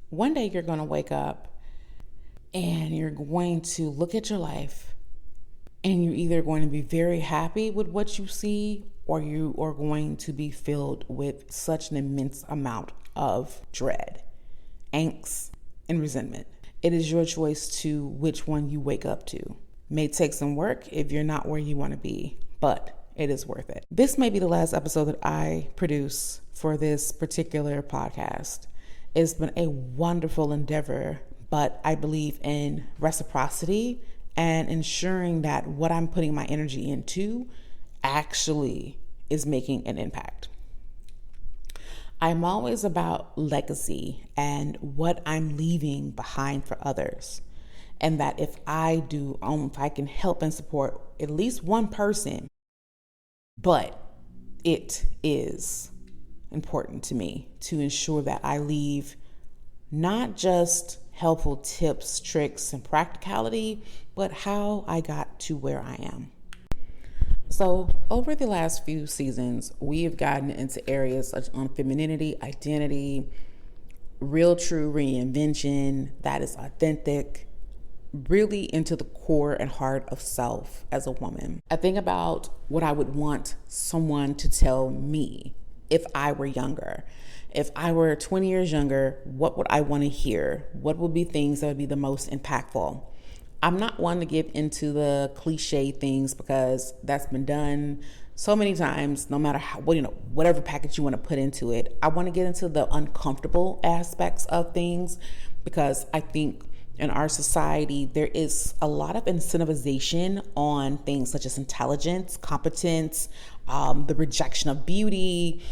One day you're going to wake up and you're going to look at your life and you're either going to be very happy with what you see or you are going to be filled with such an immense amount of dread, angst, and resentment. It is your choice to which one you wake up to. May take some work if you're not where you want to be, but it is worth it. This may be the last episode that I produce for this particular podcast. It's been a wonderful endeavor, but I believe in reciprocity and ensuring that what I'm putting my energy into actually is making an impact. I'm always about legacy and what I'm leaving behind for others. And that if I can help and support at least one person, but it is important to me to ensure that I leave not just helpful tips, tricks, and practicality, but how I got to where I am. So over the last few seasons, we have gotten into areas such on femininity, identity, real true reinvention that is authentic, really into the core and heart of self as a woman. I think about what I would want someone to tell me if I were younger. If I were 20 years younger, what would I want to hear? What would be things that would be the most impactful? I'm not one to get into the cliche things because that's been done so many times, no matter how, whatever package you want to put into it. I want to get into the uncomfortable aspects of things because I think in our society, there is a lot of incentivization on things such as intelligence, competence, the rejection of beauty,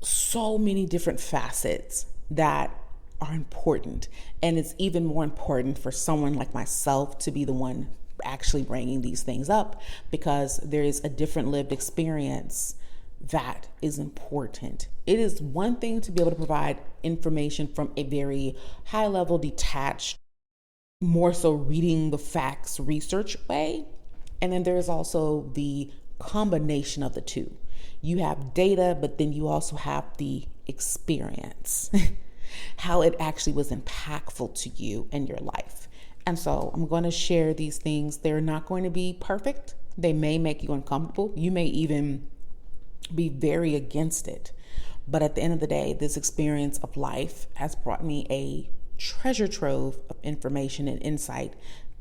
so many different facets that are important. And it's even more important for someone like myself to be the one actually bringing these things up because there is a different lived experience that is important. It is one thing to be able to provide information from a very high level, detached, more so reading the facts research way. And then there's also the combination of the two. You have data, but then you also have the experience, how it actually was impactful to you in your life. And so I'm going to share these things. They're not going to be perfect. They may make you uncomfortable. You may even be very against it. But at the end of the day, this experience of life has brought me a treasure trove of information and insight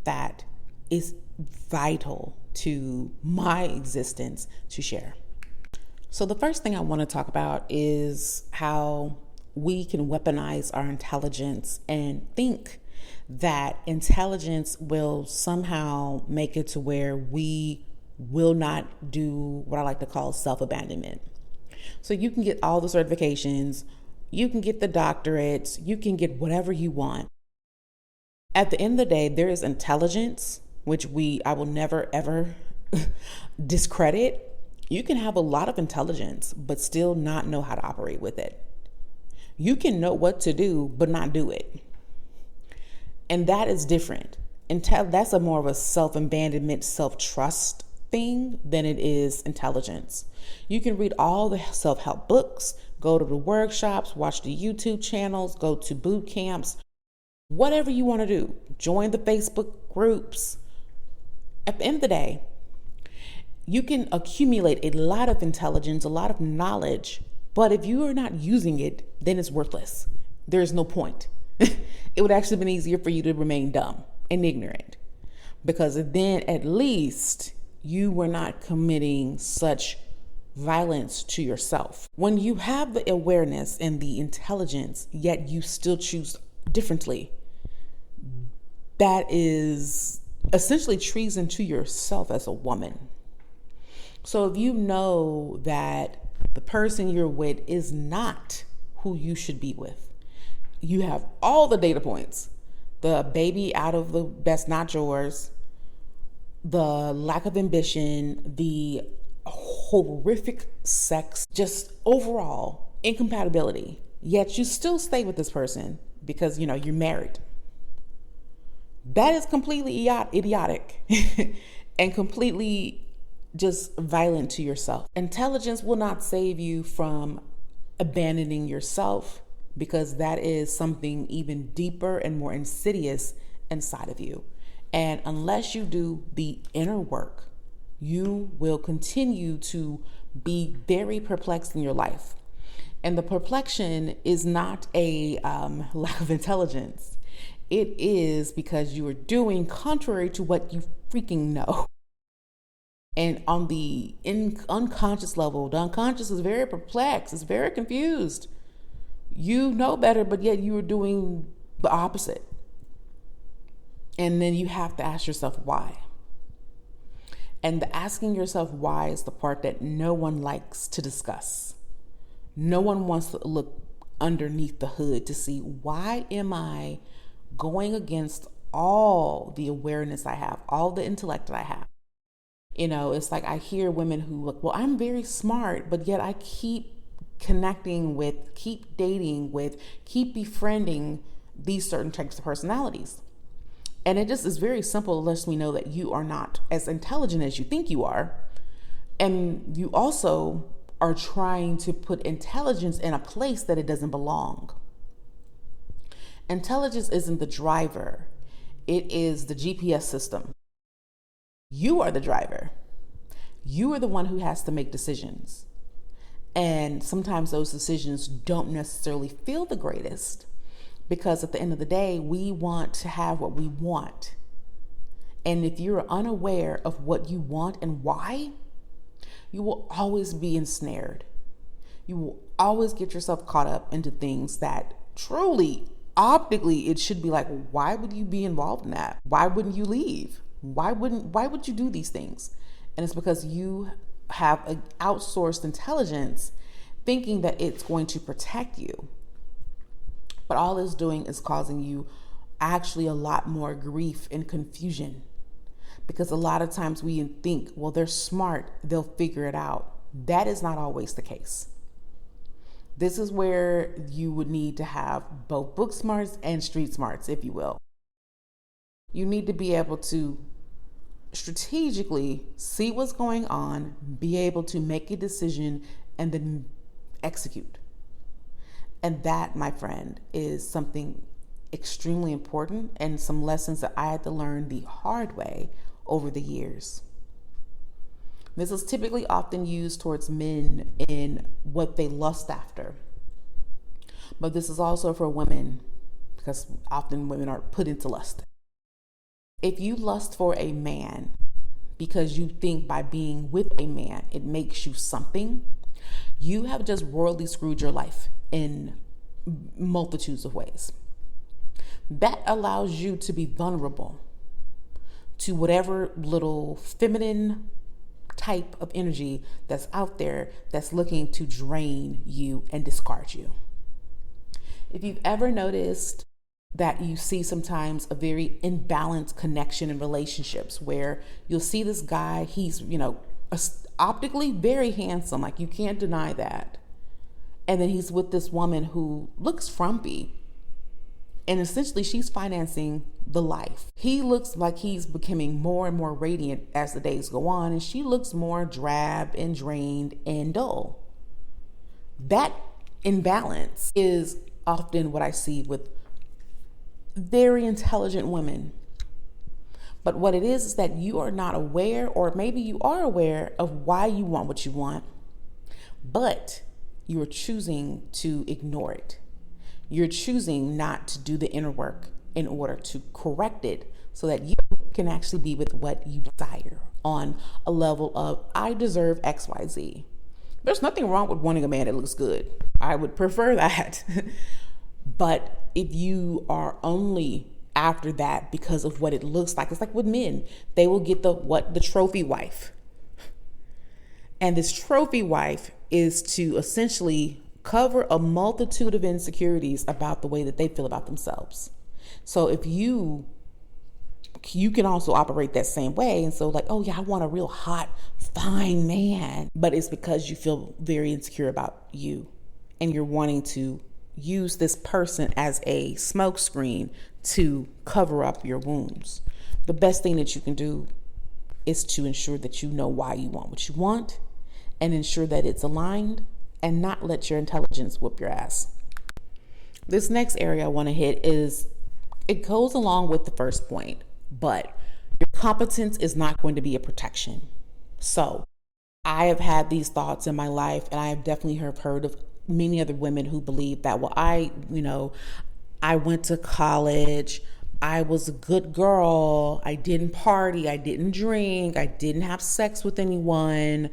that is vital to my existence to share. So the first thing I want to talk about is how we can weaponize our intelligence and think that intelligence will somehow make it to where we will not do what I like to call self-abandonment. So you can get all the certifications, you can get the doctorates, you can get whatever you want. At the end of the day, there is intelligence, which I will never ever discredit. You can have a lot of intelligence, but still not know how to operate with it. You can know what to do, but not do it. And that is different. That's a more of a self-abandonment, self-trust thing than it is intelligence. You can read all the self-help books, go to the workshops, watch the YouTube channels, go to boot camps, whatever you want to do. Join the Facebook groups. At the end of the day, you can accumulate a lot of intelligence, a lot of knowledge, but if you are not using it, then it's worthless. There is no point. It would actually have been easier for you to remain dumb and ignorant because then at least you were not committing such violence to yourself. When you have the awareness and the intelligence, yet you still choose differently, that is essentially treason to yourself as a woman. So if you know that the person you're with is not who you should be with, you have all the data points, the baby out of the best not yours, the lack of ambition, the horrific sex, just overall incompatibility, yet you still stay with this person because, you're married. That is completely idiotic and completely just violent to yourself. Intelligence will not save you from abandoning yourself, because that is something even deeper and more insidious inside of you. And unless you do the inner work, you will continue to be very perplexed in your life. And the perplexion is not a lack of intelligence. It is because you are doing contrary to what you freaking know. And on the unconscious level, the unconscious is very perplexed. It's very confused. You know better, but yet you are doing the opposite. And then you have to ask yourself why. And the asking yourself why is the part that no one likes to discuss. No one wants to look underneath the hood to see, why am I going against all the awareness I have, all the intellect that I have? It's like I hear women who look, well, I'm very smart, but yet I keep connecting with, keep dating with, keep befriending these certain types of personalities. And it just is very simple. It lets me know that you are not as intelligent as you think you are. And you also are trying to put intelligence in a place that it doesn't belong. Intelligence isn't the driver. It is the GPS system. You are the driver. You are the one who has to make decisions. And sometimes those decisions don't necessarily feel the greatest, because at the end of the day, we want to have what we want. And if you're unaware of what you want and why, you will always be ensnared. You will always get yourself caught up into things that truly, optically, it should be like, why would you be involved in that? Why wouldn't you leave? Why would you do these things? And it's because you have an outsourced intelligence thinking that it's going to protect you. But all it's doing is causing you actually a lot more grief and confusion. Because a lot of times we think, well, they're smart, they'll figure it out. That is not always the case. This is where you would need to have both book smarts and street smarts, if you will. You need to be able to strategically see what's going on, be able to make a decision, and then execute. And that, my friend, is something extremely important, and some lessons that I had to learn the hard way over the years. This is typically often used towards men in what they lust after. But this is also for women, because often women are put into lust. If you lust for a man because you think by being with a man it makes you something, you have just royally screwed your life in multitudes of ways. That allows you to be vulnerable to whatever little feminine type of energy that's out there that's looking to drain you and discard you. If you've ever noticed that you see sometimes a very imbalanced connection in relationships where you'll see this guy, he's, optically very handsome, like you can't deny that. And then he's with this woman who looks frumpy. And essentially she's financing the life. He looks like he's becoming more and more radiant as the days go on, and she looks more drab and drained and dull. That imbalance is often what I see with very intelligent women. But what it is that you are not aware, or maybe you are aware of why you want what you want, but you are choosing to ignore it. You're choosing not to do the inner work in order to correct it so that you can actually be with what you desire on a level of, I deserve XYZ. There's nothing wrong with wanting a man that looks good. I would prefer that. But if you are only after that because of what it looks like, it's like with men, they will get the trophy wife. And this trophy wife is to essentially cover a multitude of insecurities about the way that they feel about themselves. So if you can also operate that same way. And so like, oh yeah, I want a real hot, fine man. But it's because you feel very insecure about you and you're wanting to use this person as a smokescreen to cover up your wounds. The best thing that you can do is to ensure that you know why you want what you want and ensure that it's aligned and not let your intelligence whoop your ass. This next area I want to hit is, it goes along with the first point, but your competence is not going to be a protection. So I have had these thoughts in my life, and I have definitely heard of many other women who believe that, well, I went to college, I was a good girl, I didn't party, I didn't drink, I didn't have sex with anyone,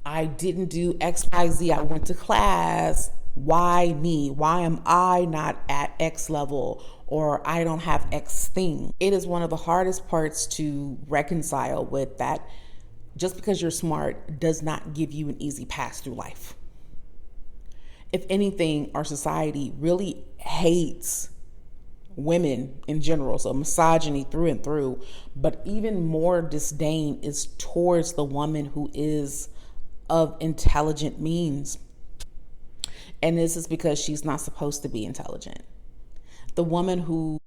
I didn't do XYZ, I went to class. Why me? Why am I not at X level, or I don't have X thing? It is one of the hardest parts to reconcile with that. Just because you're smart does not give you an easy pass through life. If anything, our society really hates women in general, so misogyny through and through, but even more disdain is towards the woman who is of intelligent means. And this is because she's not supposed to be intelligent. The woman who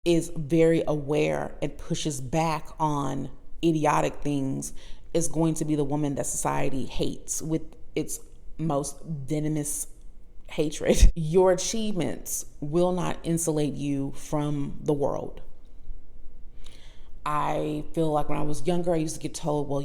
is very aware and pushes back on idiotic things is going to be the woman that society hates with its most venomous hatred. Your achievements will not insulate you from the world. I feel like when I was younger, I used to get told, well,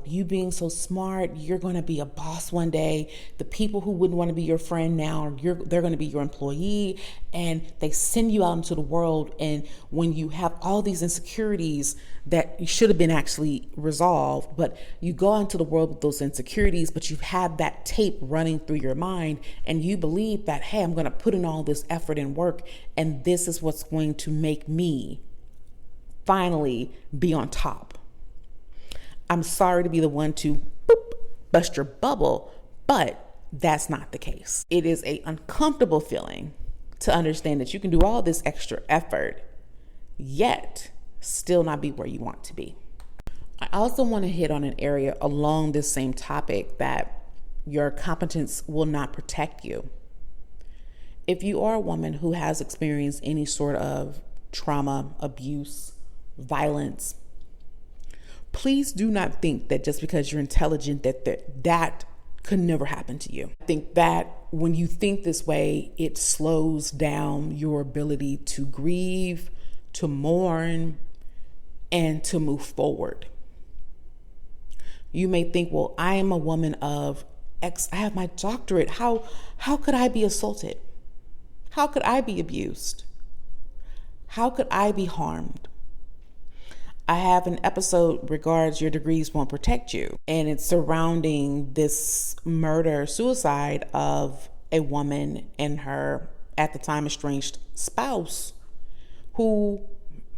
you being so smart, you're going to be a boss one day. The people who wouldn't want to be your friend now, they're going to be your employee. And they send you out into the world. And when you have all these insecurities that should have been actually resolved, but you go into the world with those insecurities, but you have that tape running through your mind, and you believe that, hey, I'm going to put in all this effort and work, and this is what's going to make me finally be on top. I'm sorry to be the one to bust your bubble, but that's not the case. It is an uncomfortable feeling to understand that you can do all this extra effort, yet still not be where you want to be. I also want to hit on an area along this same topic, that your competence will not protect you. If you are a woman who has experienced any sort of trauma, abuse, violence, please do not think that just because you're intelligent that could never happen to you. I think that when you think this way, it slows down your ability to grieve, to mourn, and to move forward. You may think, well, I am a woman of X, I have my doctorate. How could I be assaulted? How could I be abused? How could I be harmed? I have an episode regards your degrees won't protect you, and it's surrounding this suicide of a woman and her, at the time, estranged spouse, who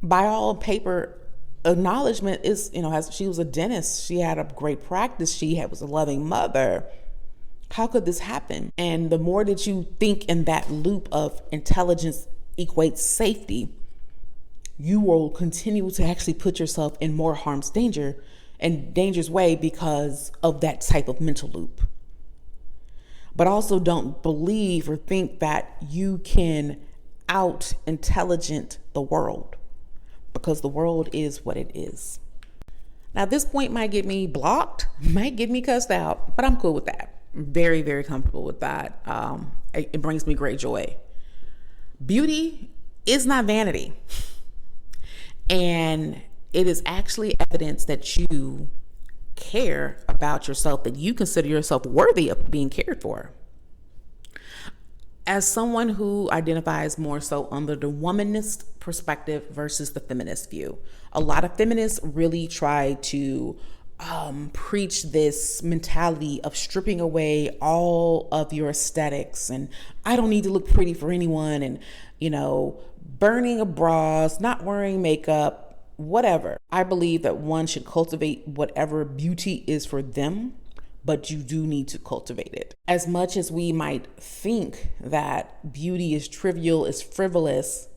by all paper acknowledgement is, she was a dentist. She had a great practice. Was a loving mother. How could this happen? And the more that you think in that loop of intelligence equates safety, you will continue to actually put yourself in more harm's danger and dangerous way because of that type of mental loop. But also don't believe or think that you can out intelligent the world, because the world is what it is. Now, this point might get me blocked, might get me cussed out, but I'm cool with that. Very, very comfortable with that. It brings me great joy. Beauty is not vanity. And it is actually evidence that you care about yourself, that you consider yourself worthy of being cared for. As someone who identifies more so under the womanist perspective versus the feminist view, a lot of feminists really try to preach this mentality of stripping away all of your aesthetics, and I don't need to look pretty for anyone, and burning of bras, not wearing makeup, whatever. I believe that one should cultivate whatever beauty is for them, but you do need to cultivate it. As much as we might think that beauty is trivial, is frivolous,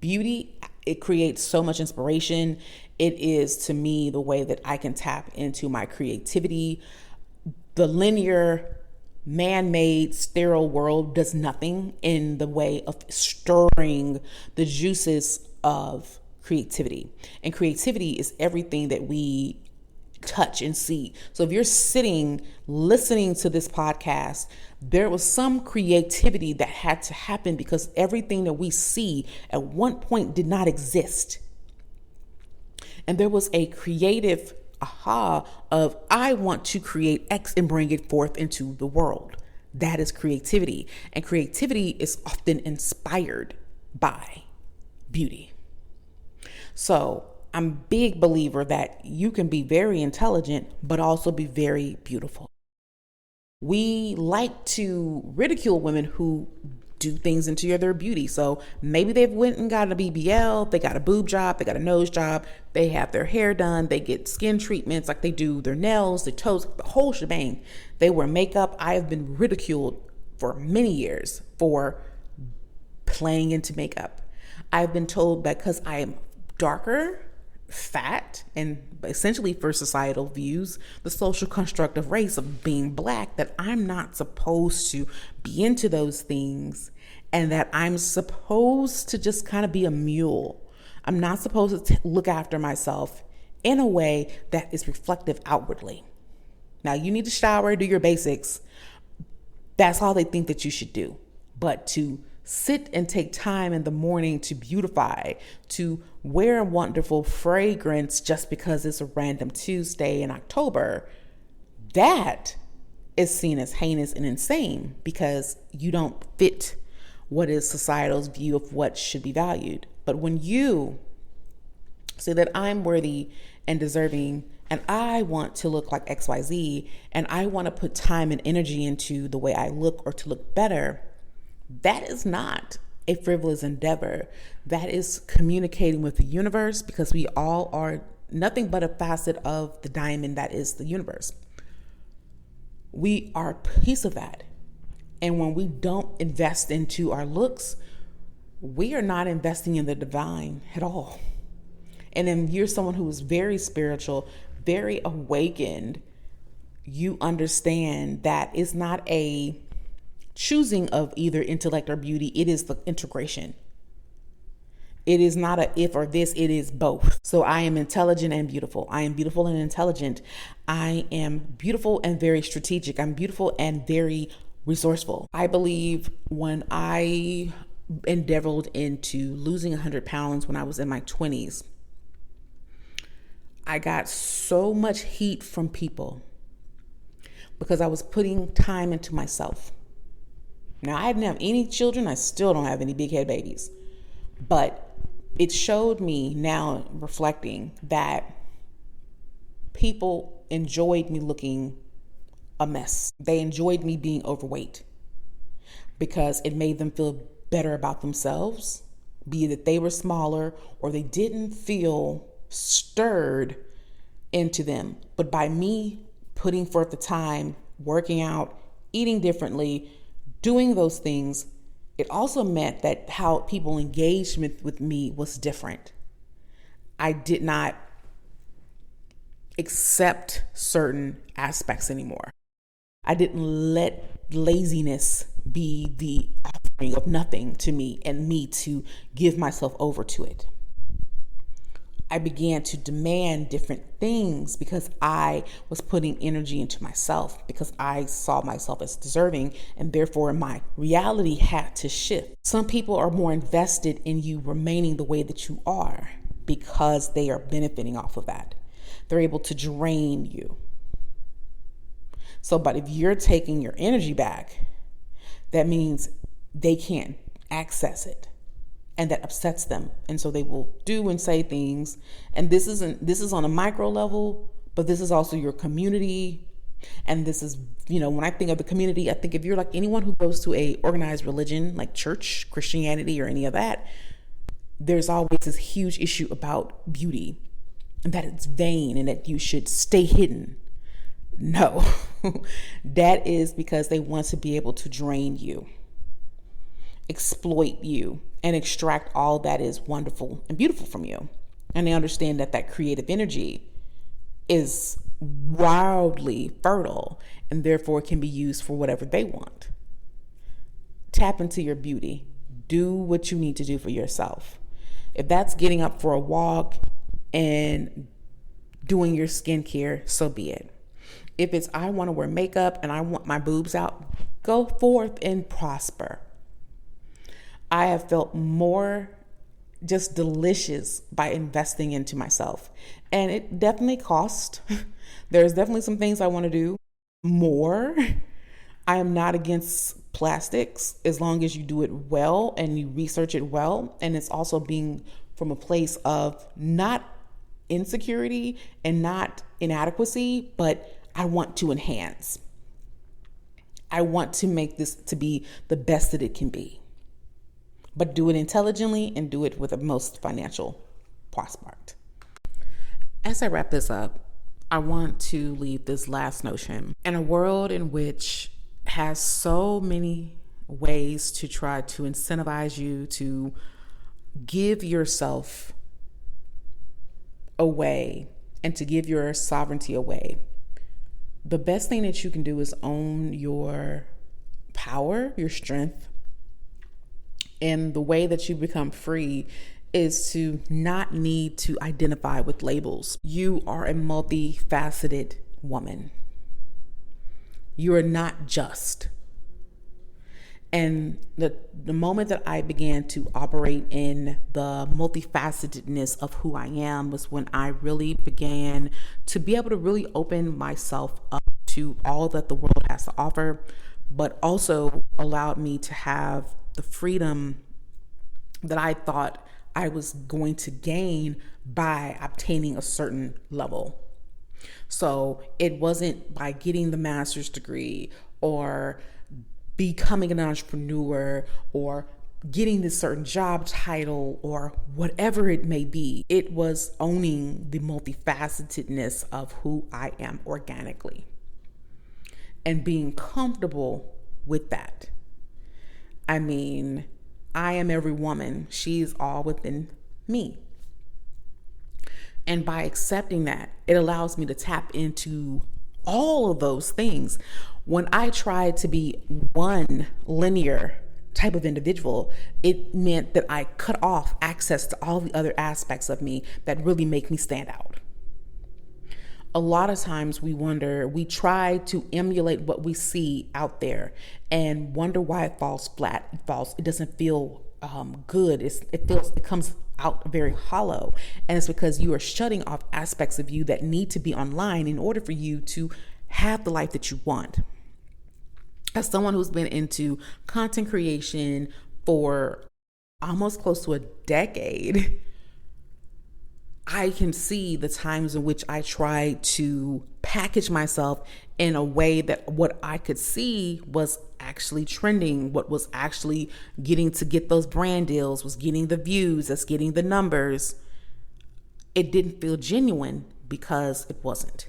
beauty, it creates so much inspiration. It is, to me, the way that I can tap into my creativity. The linear, man-made, sterile world does nothing in the way of stirring the juices of creativity. And creativity is everything that we touch and see. So if you're sitting, listening to this podcast, There was some creativity that had to happen because everything that we see at one point did not exist. And there was a creative aha of, I want to create X and bring it forth into the world. That is creativity. And creativity is often inspired by beauty. So I'm a big believer that you can be very intelligent, but also be very beautiful. We like to ridicule women who do things into their beauty. So maybe they've went and got a BBL, they got a boob job, they got a nose job, they have their hair done, they get skin treatments, like they do their nails, their toes, the whole shebang. They wear makeup. I have been ridiculed for many years for playing into makeup. I've been told that because I am darker, fat, and essentially for societal views, the social construct of race of being black, that I'm not supposed to be into those things, and that I'm supposed to just kind of be a mule. I'm not supposed to look after myself in a way that is reflective outwardly. Now, you need to shower, do your basics. That's all they think that you should do. But to sit and take time in the morning to beautify, to wear a wonderful fragrance just because it's a random Tuesday in October, that is seen as heinous and insane because you don't fit what is societal's view of what should be valued. But when you say that I'm worthy and deserving and I want to look like XYZ and I want to put time and energy into the way I look or to look better, that is not a frivolous endeavor. That is communicating with the universe, because we all are nothing but a facet of the diamond that is the universe. We are a piece of that. And when we don't invest into our looks, we are not investing in the divine at all. And if you're someone who is very spiritual, very awakened, you understand that it's not a choosing of either intellect or beauty. It is the integration. It is not a if or this, it is both. So I am intelligent and beautiful. I am beautiful and intelligent. I am beautiful and very strategic. I'm beautiful and very resourceful. I believe when I endeavored into losing 100 pounds when I was in my 20s, I got so much heat from people because I was putting time into myself. Now, I didn't have any children. I still don't have any big head babies. But it showed me now, reflecting, that people enjoyed me looking a mess. They enjoyed me being overweight because it made them feel better about themselves, be it that they were smaller or they didn't feel stirred into them. But by me putting forth the time, working out, eating differently, doing those things, it also meant that how people engaged with me was different. I did not accept certain aspects anymore. I didn't let laziness be the offering of nothing to me and me to give myself over to it. I began to demand different things because I was putting energy into myself, because I saw myself as deserving, and therefore my reality had to shift. Some people are more invested in you remaining the way that you are because they are benefiting off of that. They're able to drain you. So, but if you're taking your energy back, that means they can't access it. And that upsets them. And so they will do and say things. And this is on a micro level, but this is also your community. And this is, when I think of the community, I think if you're like anyone who goes to a organized religion, like church, Christianity, or any of that, there's always this huge issue about beauty and that it's vain and that you should stay hidden. No, that is because they want to be able to drain you, exploit you, and extract all that is wonderful and beautiful from you. And they understand that creative energy is wildly fertile and therefore can be used for whatever they want. Tap into your beauty. Do what you need to do for yourself. If that's getting up for a walk and doing your skincare, so be it. If it's I want to wear makeup and I want my boobs out, Go forth and prosper. I have felt more just delicious by investing into myself. And it definitely costs. There's definitely some things I want to do more. I am not against plastics as long as you do it well and you research it well. And it's also being from a place of not insecurity and not inadequacy, but I want to enhance. I want to make this to be the best that it can be, but do it intelligently and do it with the most financial prospect. As I wrap this up, I want to leave this last notion. In a world in which has so many ways to try to incentivize you to give yourself away and to give your sovereignty away, the best thing that you can do is own your power, your strength. And the way that you become free is to not need to identify with labels. You are a multifaceted woman. You are not just. And the moment that I began to operate in the multifacetedness of who I am was when I really began to be able to really open myself up to all that the world has to offer, but also allowed me to have the freedom that I thought I was going to gain by obtaining a certain level. So it wasn't by getting the master's degree or becoming an entrepreneur or getting this certain job title or whatever it may be. It was owning the multifacetedness of who I am organically and being comfortable with that. I mean, I am every woman. She's all within me. And by accepting that, it allows me to tap into all of those things. When I tried to be one linear type of individual, it meant that I cut off access to all the other aspects of me that really make me stand out. A lot of times we try to emulate what we see out there and wonder why it falls flat. It doesn't feel good. It comes out very hollow. And it's because you are shutting off aspects of you that need to be online in order for you to have the life that you want. As someone who's been into content creation for almost close to a decade, I can see the times in which I tried to package myself in a way that what I could see was actually trending, what was actually getting to get those brand deals, was getting the views, that's getting the numbers. It didn't feel genuine because it wasn't.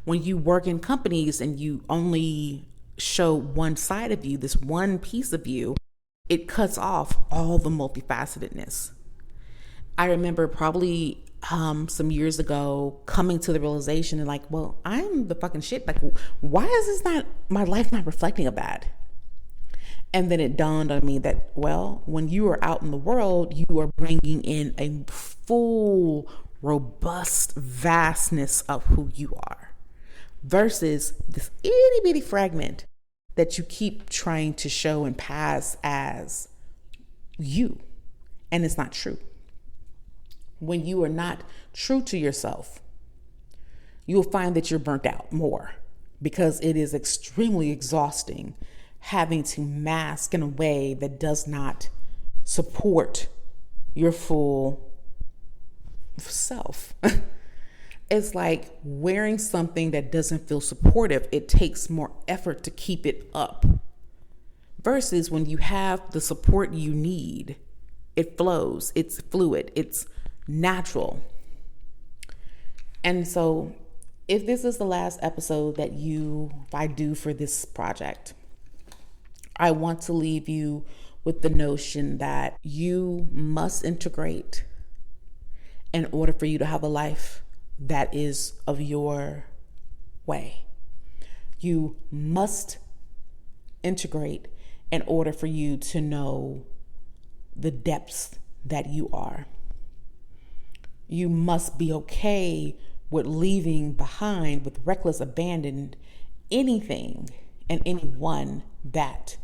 When you work in companies and you only show one side of you, this one piece of you, it cuts off all the multifacetedness. I remember probably some years ago coming to the realization and like, well, I'm the fucking shit. Like, why is my life not reflecting of that? And then it dawned on me that, well, when you are out in the world, you are bringing in a full, robust vastness of who you are versus this itty bitty fragment that you keep trying to show and pass as you. And it's not true. When you are not true to yourself, you'll find that you're burnt out more because it is extremely exhausting having to mask in a way that does not support your full self. It's like wearing something that doesn't feel supportive. It takes more effort to keep it up versus when you have the support you need, it flows, it's fluid, it's natural. And so if this is the last episode that I do for this project, I want to leave you with the notion that you must integrate in order for you to have a life that is of your way. You must integrate in order for you to know the depths that you are. You must be okay with leaving behind with reckless abandon anything and anyone that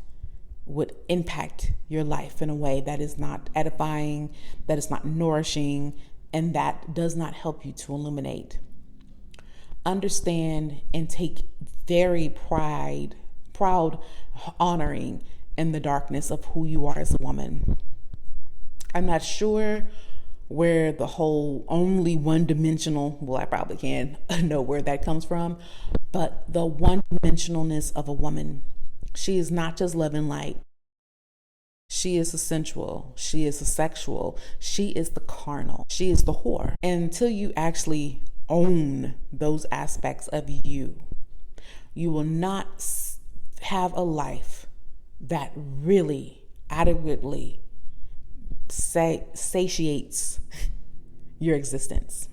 would impact your life in a way that is not edifying, that is not nourishing, and that does not help you to illuminate. Understand and take very proud honoring in the darkness of who you are as a woman. I'm not sure where the whole only one-dimensional, well, I probably can know where that comes from, but the one-dimensionalness of a woman. She is not just love and light. She is a sensual. She is a sexual. She is the carnal. She is the whore. And until you actually own those aspects of you, you will not have a life that really adequately satiates your existence.